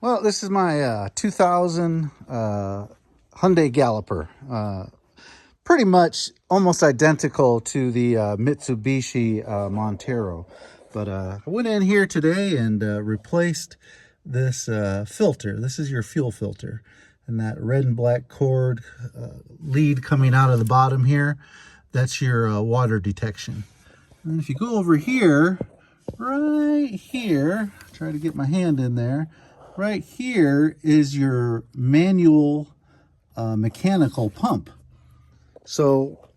Well, this is my 2000 Hyundai Galloper. Pretty much almost identical to the Mitsubishi Montero. But I went in here today and replaced this filter. This is your fuel filter. And that red and black cord lead coming out of the bottom here, that's your water detection. And if you go over here, right here, try to get my hand in there, right here is your manual mechanical pump. So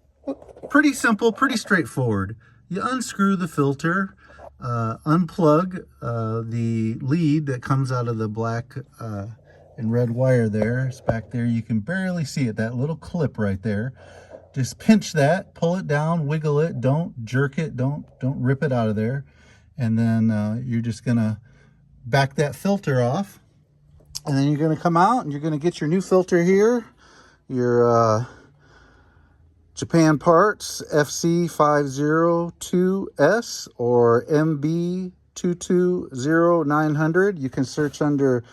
pretty simple, pretty straightforward. You unscrew the filter, unplug the lead that comes out of the black and red wire there. It's back there. You can barely see it, that little clip right there. Just pinch that, pull it down, wiggle it, don't jerk it, don't rip it out of there. And then you're just gonna back that filter off. And then you're gonna come out and you're gonna get your new filter here, your Japan Parts FC502S or MB220900. You can search under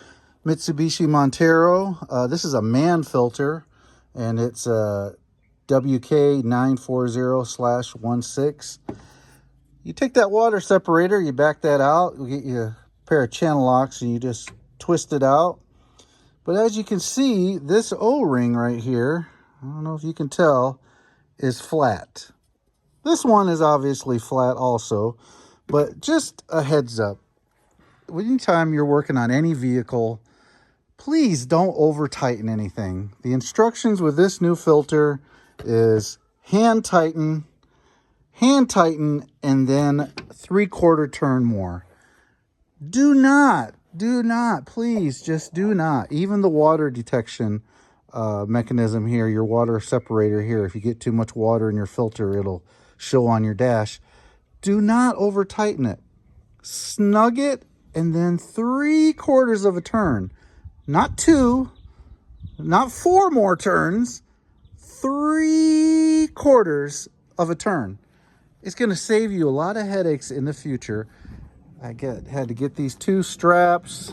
Mitsubishi Montero. This is a man filter, and it's WK940/16. You take that water separator, you back that out, you get you a pair of channel locks, and you just twist it out. But as you can see, this O-ring right here, I don't know if you can tell, is flat. This one is obviously flat also, but just a heads up. Anytime you're working on any vehicle, please don't over tighten anything. The instructions with this new filter is hand tighten, and then 3/4 turn more. Do not, please, just do not. Even the water detection mechanism here, your water separator here, if you get too much water in your filter, it'll show on your dash. Do not over tighten it. Snug it, and then 3/4 of a turn. Not 2, not 4 more turns, 3/4 of a turn. It's going to save you a lot of headaches in the future. I had to get these 2 straps.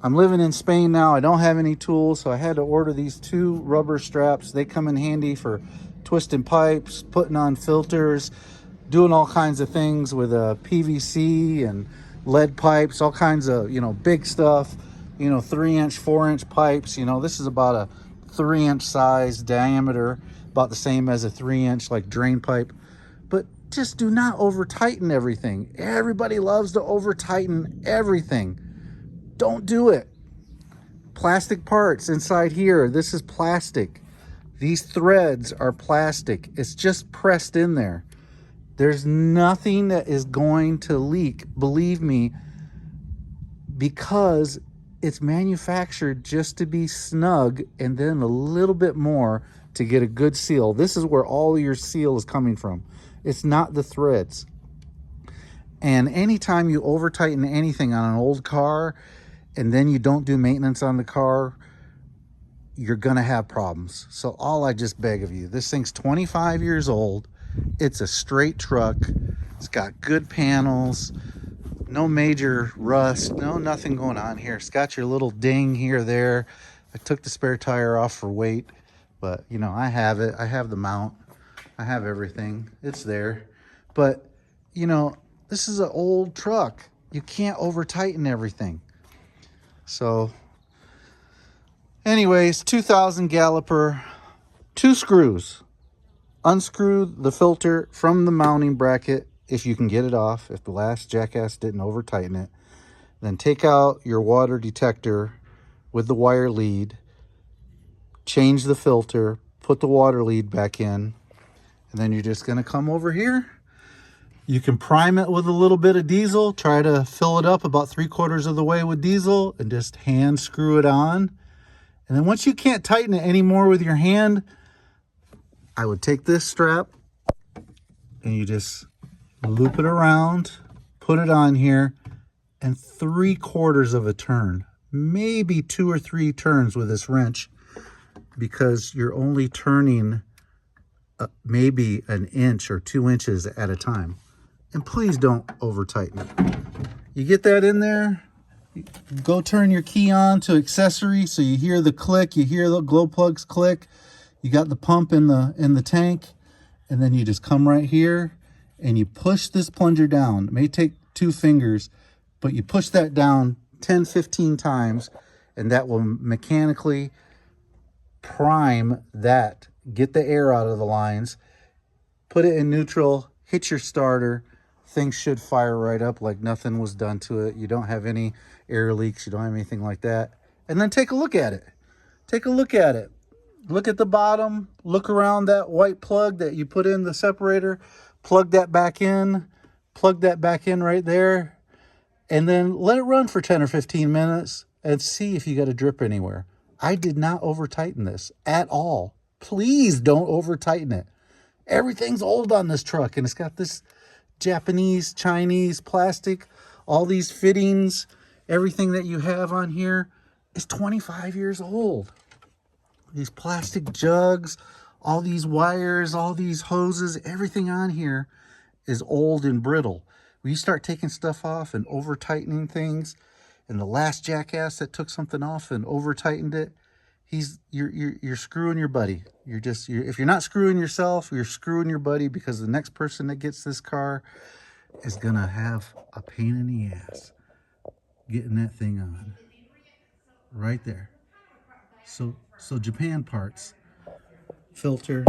I'm living in Spain now. I don't have any tools, so I had to order these 2 rubber straps. They come in handy for twisting pipes, putting on filters, doing all kinds of things with PVC and lead pipes, all kinds of, big stuff, 3-inch, 4-inch pipes. This is about a 3-inch size diameter, about the same as a 3-inch like drain pipe. But just do not over tighten everything. Everybody loves to over tighten everything. Don't do it. Plastic parts inside here. This is plastic. These threads are plastic. It's just pressed in there. There's nothing that is going to leak, believe me, because it's manufactured just to be snug and then a little bit more to get a good seal. This is where all your seal is coming from. It's not the threads. And anytime you over tighten anything on an old car and then you don't do maintenance on the car, you're gonna have problems. So all I just beg of you, this thing's 25 years old. It's a straight truck. It's got good panels, no major rust, nothing going on here. It's got your little ding here, there. I took the spare tire off for weight, but I have it. I have the mount. I have everything. It's there. But, this is an old truck. You can't over tighten everything. So, anyways, 2000 Galloper, 2 screws. Unscrew the filter from the mounting bracket if you can get it off, if the last jackass didn't over tighten it. Then take out your water detector with the wire lead, change the filter, put the water lead back in, and then you're just going to come over here. You can prime it with a little bit of diesel. Try to fill it up about 3/4 of the way with diesel and just hand screw it on. And then once you can't tighten it anymore with your hand, I would take this strap and you just loop it around, put it on here, and 3/4 of a turn, maybe 2 or 3 turns with this wrench, because you're only turning maybe 1 inch or 2 inches at a time. And please don't over tighten it. You get that in there, Go turn your key on to accessory, so you hear the click, you hear the glow plugs click. You got the pump in the tank, and then you just come right here and you push this plunger down. It may take 2 fingers, but you push that down 10-15 times, and that will mechanically prime that, get the air out of the lines, put it in neutral, hit your starter. Things should fire right up like nothing was done to it. You don't have any air leaks, you don't have anything like that. And then take a look at it. Take a look at it. Look at the bottom, look around that white plug that you put in the separator, plug that back in right there, and then let it run for 10 or 15 minutes and see if you got a drip anywhere. I did not over tighten this at all. Please don't over tighten it. Everything's old on this truck, and it's got this Japanese, Chinese plastic, all these fittings, everything that you have on here is 25 years old. These plastic jugs, all these wires, all these hoses, everything on here is old and brittle. When you start taking stuff off and over tightening things, and the last jackass that took something off and over tightened it, you're screwing your buddy. If you're not screwing yourself, you're screwing your buddy, because the next person that gets this car is gonna have a pain in the ass getting that thing on. Right there. So Japan parts. Filter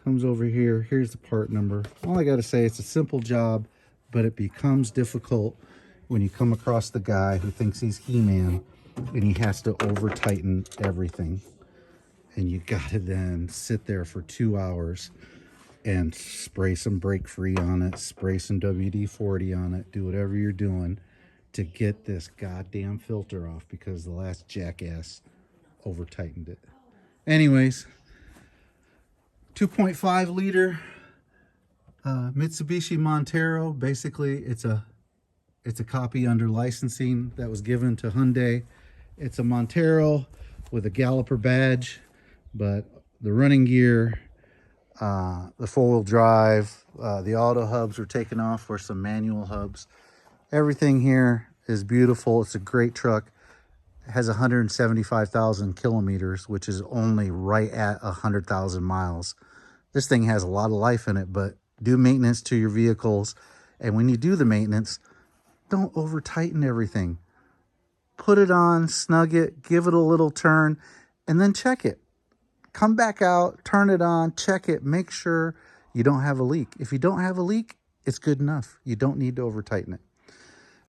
comes over here. Here's the part number. All I gotta say, it's a simple job, but it becomes difficult when you come across the guy who thinks he's He-Man and he has to over tighten everything. And you gotta then sit there for 2 hours and spray some brake free on it, spray some WD-40 on it, do whatever you're doing to get this goddamn filter off, because the last jackass over tightened it. Anyways, 2.5 liter Mitsubishi Montero. Basically, it's a copy under licensing that was given to Hyundai. It's a Montero with a Galloper badge, but the running gear, the 4-wheel drive, the auto hubs were taken off for some manual hubs. Everything here is beautiful. It's a great truck. It has 175,000 kilometers, which is only right at 100,000 miles. This thing has a lot of life in it, but do maintenance to your vehicles. And when you do the maintenance, don't over tighten everything. Put it on, snug it, give it a little turn, and then check it. Come back out, turn it on, check it, make sure you don't have a leak. If you don't have a leak, it's good enough. You don't need to over tighten it.